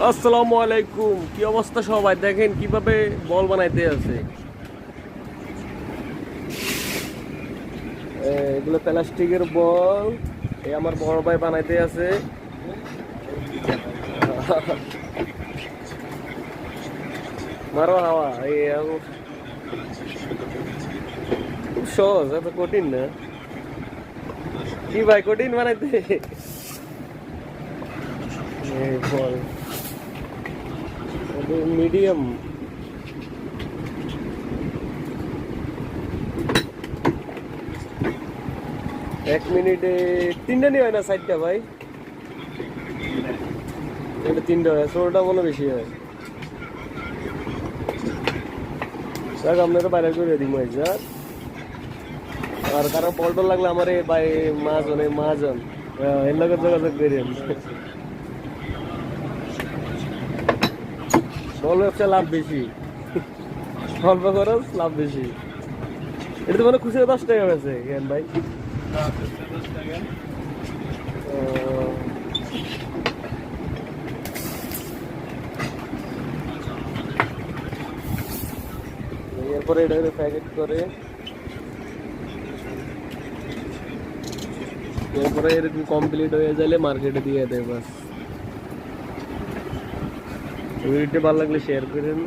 আসসালামু আলাইকুম। কি অবস্থা সবাই? দেখেন কিভাবে বল বানাইতে আছে। এগুলো প্লাস্টিকের বল। এই আমার বড় ভাই বানাইতে আছে। মারো হাওয়া। খুব সহজ, এত কঠিন না। কি ভাই, কঠিন বানাইতে? এই বল মিডিয়াম। 1 মিনিটে 3টা নিয়ে হয় না, 4টা ভাই? এটা 3টা হয়, 16টা মনে বেশি হয়। দেখ আপনার বাইরে করে দিই মজা। আর কারো পল্টন লাগলে আমার ভাই মাজন এর লগে যোগাযোগ করেন। বল ব্যবসা লাভ বেশি, অল্প খরচ লাভ বেশি। এটা তো মানে খুচরা 10 টাকা গেছে কেন ভাই? এরপরে এটা প্যাকেট করে, এরপরে এরকম কমপ্লিট হয়ে গেলে মার্কেটে দিয়ে দেয় বাস। ভিডিওটি ভালো লাগলে শেয়ার করেন।